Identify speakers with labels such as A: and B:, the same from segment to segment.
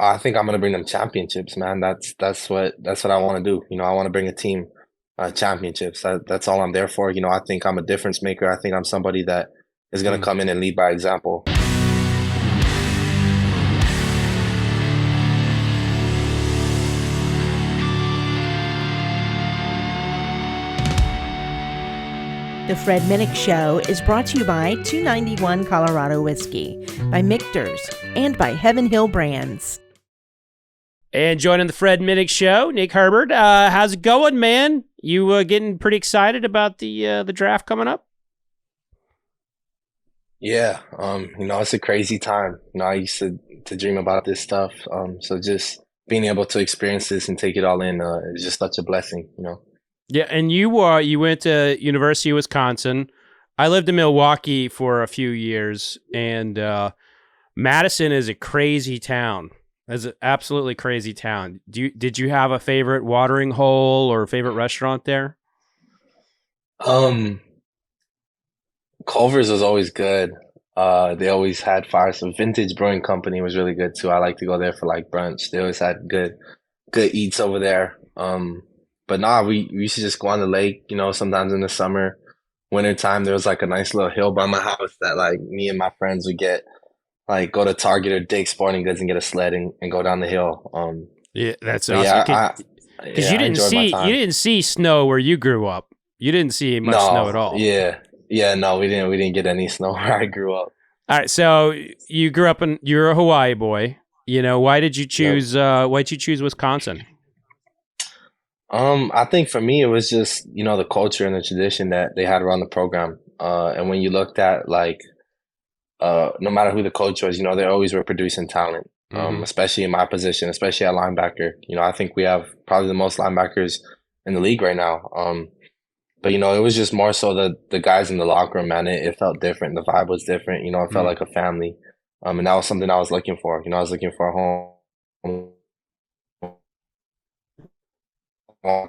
A: I think I'm gonna bring them championships, man. That's what I want to do. I want to bring a team championships. That's all I'm there for. I think I'm a difference maker. I think I'm somebody that is gonna
B: Mm.
A: come in and lead by example.
C: The Fred Minnick Show is brought to you by 291 Colorado Whiskey, by Michter's, and by Heaven Hill Brands.
B: And joining the Fred Minnick Show, Nick Herbig. How's it going, man? You getting pretty excited about the draft coming up?
A: Yeah, it's a crazy time. I used to dream about this stuff. So just being able to experience this and take it all in is just such a blessing.
B: Yeah, and you went to University of Wisconsin. I lived in Milwaukee for a few years, and Madison is a crazy town. It's an absolutely crazy town. Did you have a favorite watering hole or favorite restaurant there?
A: Um, Culver's was always good. They always had fire. So Vintage Brewing Company was really good too. I like to go there for like brunch. They always had good eats over there. But nah, we used to just go on the lake, sometimes in the summer, winter time, there was like a nice little hill by my house that like me and my friends would get like go to Target or Dick's Sporting Goods and get a sled and go down the hill.
B: Yeah, that's
A: But
B: awesome.
A: yeah,
B: Because
A: I enjoyed my
B: you
A: time.
B: didn't see snow where you grew up. You didn't see much snow at
A: No,
B: all.
A: yeah, no, we didn't get any snow where I grew up.
B: All right, so you're a Hawaii boy. Why did you
A: Yep.
B: choose Wisconsin?
A: I think for me it was just, the culture and the tradition that they had around the program. And when you looked at like no matter who the coach was, they always were producing talent.
B: Hmm.
A: Especially in my position, especially at linebacker. I think we have probably the most linebackers in the league right now. But it was just more so the guys in the locker room, man. It felt different. The vibe was different. It felt like a family. And that was something I was looking for. I was looking for a home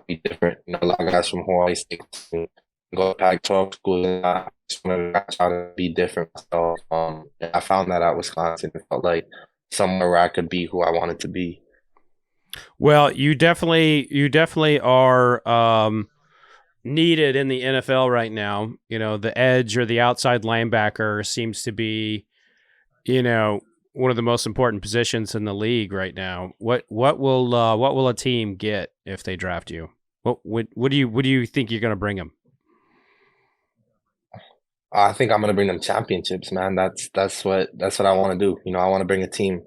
A: be different. A lot of guys from Hawaii State go to Pac-12 schools, and I just wanted to try to be different. So yeah, I found that at Wisconsin. It felt like somewhere where I could be who I wanted to be.
B: Well, you definitely are needed in the NFL right now. The edge or the outside linebacker seems to be, one of the most important positions in the league right now. What will a team get if they draft you? What do you think you're going to bring them?
A: I think I'm gonna bring them championships, man. That's what I want to do. I want to bring a team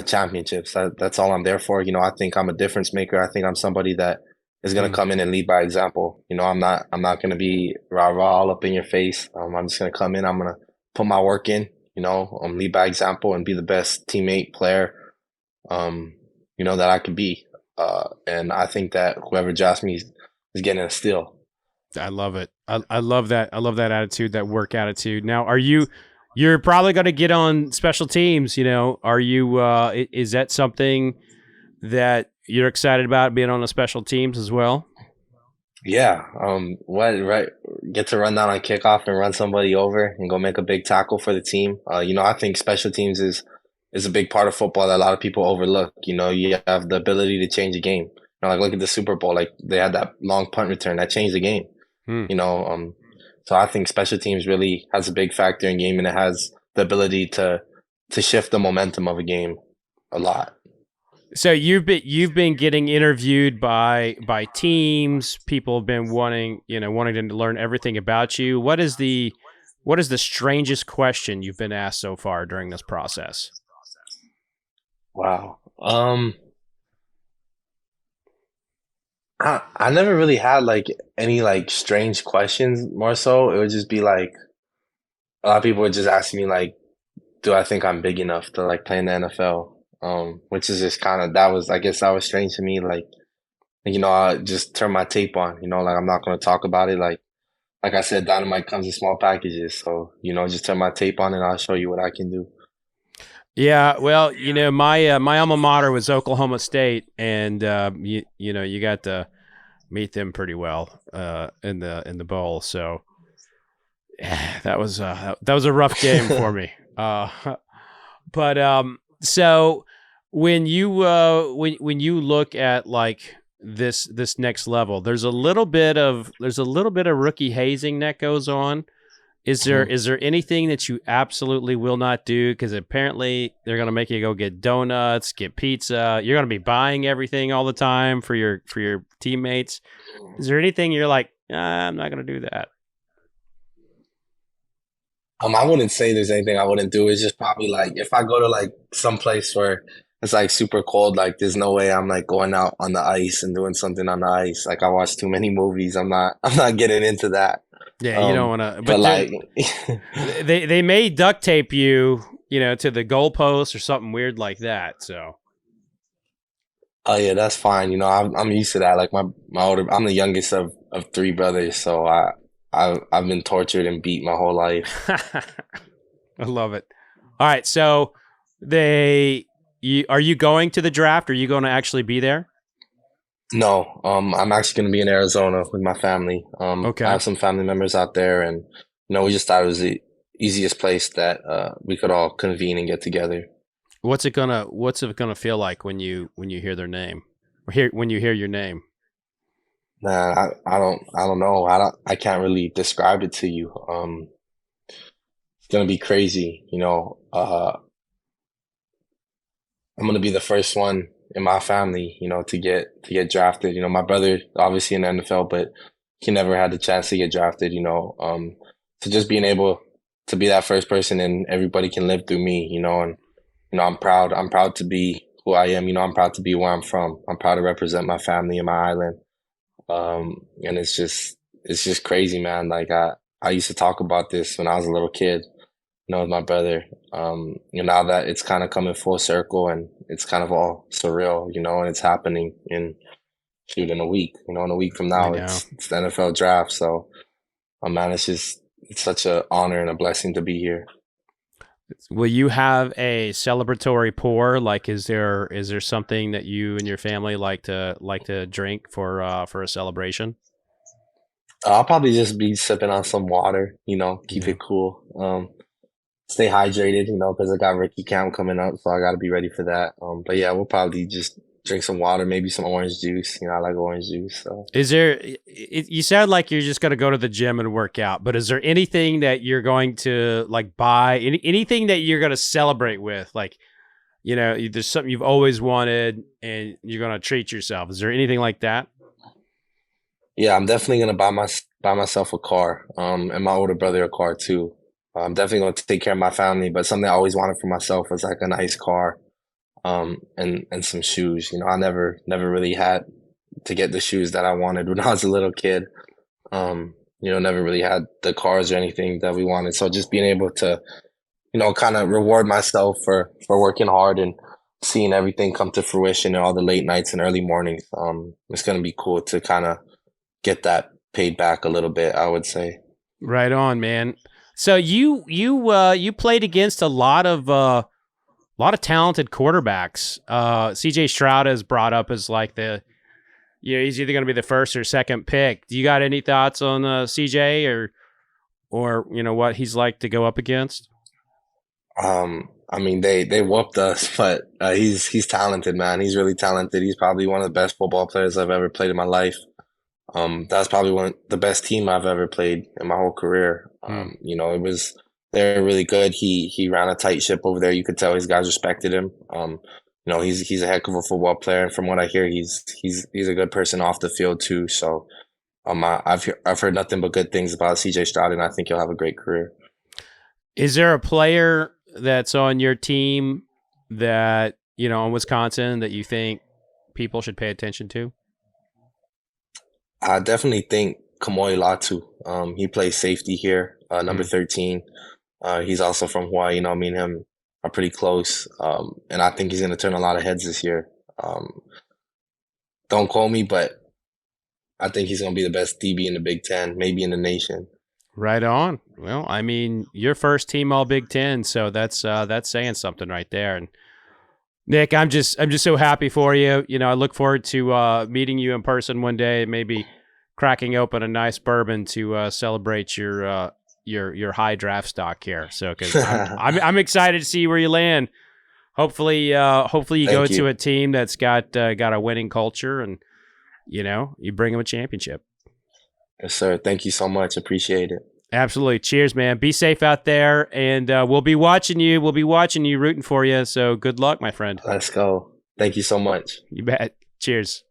A: championships. That's all I'm there for. I think I'm a difference maker. I think I'm somebody that is gonna
B: Mm.
A: come in and lead by example. I'm not gonna be rah rah all up in your face. I'm just gonna come in. I'm gonna put my work in. Lead by example and be the best teammate player. That I could be. And I think that whoever drafts me is getting a steal.
B: I love it. I love that. I love that attitude, that work attitude. Now, you're probably going to get on special teams. Are you? Is that something that you're excited about being on the special teams as well?
A: Yeah, what right? Get to run down on kickoff and run somebody over and go make a big tackle for the team. I think special teams is a big part of football that a lot of people overlook. You have the ability to change a game. Like look at the Super Bowl, like they had that long punt return that changed the game.
B: Hmm.
A: You know, um, so I think special teams really has a big factor in game, and it has the ability to shift the momentum of a game a lot.
B: So you've been getting interviewed by teams. People have been wanting to learn everything about you. What is the strangest question you've been asked so far during this process?
A: Wow. I never really had like any like strange questions. More so, it would just be like a lot of people would just ask me like, do I think I'm big enough to like play in the NFL? Which is just kind of that was I guess that was strange to me. Like I just turn my tape on. Like I'm not gonna talk about it. Like I said, dynamite comes in small packages. So just turn my tape on and I'll show you what I can do.
B: Yeah, well, my alma mater was Oklahoma State, and you got to meet them pretty well in the bowl. So that was a rough game for me. But so when you look at like this next level, there's a little bit of rookie hazing that goes on. Is there anything that you absolutely will not do? Because apparently they're going to make you go get donuts, get pizza. You're going to be buying everything all the time for your teammates. Is there anything you're like, I'm not going to do that?
A: I wouldn't say there's anything I wouldn't do. It's just probably like if I go to like some place where it's like super cold, like there's no way I'm like going out on the ice and doing something on the ice. Like I watch too many movies. I'm not getting into that.
B: Yeah, you don't want to.
A: But
B: But
A: like,
B: they may duct tape you, to the goalpost or something weird like that. So
A: oh yeah, that's fine. I'm used to that. Like my older, I'm the youngest of three brothers, so I've been tortured and beat my whole life.
B: I love it. All right, so are you going to the draft? Are you going to actually be there?
A: No, I'm actually going to be in Arizona with my family.
B: Okay.
A: I have some family members out there, and we just thought it was the easiest place that we could all convene and get together.
B: What's it gonna feel like when you hear their name, or when you hear your name?
A: Nah, I don't know. I can't really describe it to you. It's gonna be crazy. I'm gonna be the first one in my family, to get drafted. My brother obviously in the NFL, but he never had the chance to get drafted. So just being able to be that first person and everybody can live through me. And I'm proud. I'm proud to be who I am. I'm proud to be where I'm from. I'm proud to represent my family and my island. And it's just crazy, man. Like I used to talk about this when I was a little kid, with my brother. Now that it's kind of coming full circle and it's kind of all surreal, and it's happening in a week. In a week from now, it's the NFL draft. So, man, it's such an honor and a blessing to be here.
B: Will you have a celebratory pour? Like, is there something that you and your family like to drink for a celebration?
A: I'll probably just be sipping on some water. Keep it cool. Stay hydrated. Because I got rookie camp coming up, so I got to be ready for that. But yeah, we'll probably just drink some water, maybe some orange juice. I like orange juice. So,
B: you sound like you're just going to go to the gym and work out, but is there anything that you're going to like buy, anything that you're going to celebrate with? Like, there's something you've always wanted and you're going to treat yourself. Is there anything like that?
A: Yeah, I'm definitely going to buy myself a car, and my older brother a car too. I'm definitely going to take care of my family, but something I always wanted for myself was like a nice car. And some shoes. I never really had to get the shoes that I wanted when I was a little kid. Never really had the cars or anything that we wanted. So just being able to, kind of reward myself for working hard and seeing everything come to fruition and all the late nights and early mornings. It's going to be cool to kind of get that paid back a little bit, I would say.
B: Right on, man. So you played against a lot of talented quarterbacks. CJ Stroud is brought up as like he's either going to be the first or second pick. Do you got any thoughts on CJ or what he's like to go up against?
A: I mean, they whooped us, but he's talented, man. He's really talented. He's probably one of the best football players I've ever played in my life. That's probably the best team I've ever played in my whole career. They're really good. He ran a tight ship over there. You could tell his guys respected him. He's a heck of a football player, and from what I hear, he's a good person off the field too. So, I've heard nothing but good things about CJ Stroud, and I think he'll have a great career.
B: Is there a player that's on your team that in Wisconsin that you think people should pay attention to?
A: I definitely think Kamy Lotulelei. He plays safety here, number 13. He's also from Hawaii. Me and him are pretty close. And I think he's going to turn a lot of heads this year. Don't quote me, but I think he's going to be the best DB in the Big Ten, maybe in the nation. Right
B: on. Well, I mean, your first team all Big Ten, so that's saying something right there. And Nick, I'm just so happy for you. I look forward to meeting you in person one day, maybe cracking open a nice bourbon to celebrate your high draft stock here. So, because I'm excited to see where you land. hopefully you go
A: Thank you.
B: to a team that's got a winning culture, and you bring them a championship.
A: Yes, sir. Thank you so much. Appreciate it.
B: Absolutely. Cheers, man. Be safe out there, and we'll be watching you. We'll be watching you, rooting for you. So good luck, my friend.
A: Let's go. Thank you so much.
B: You bet. Cheers.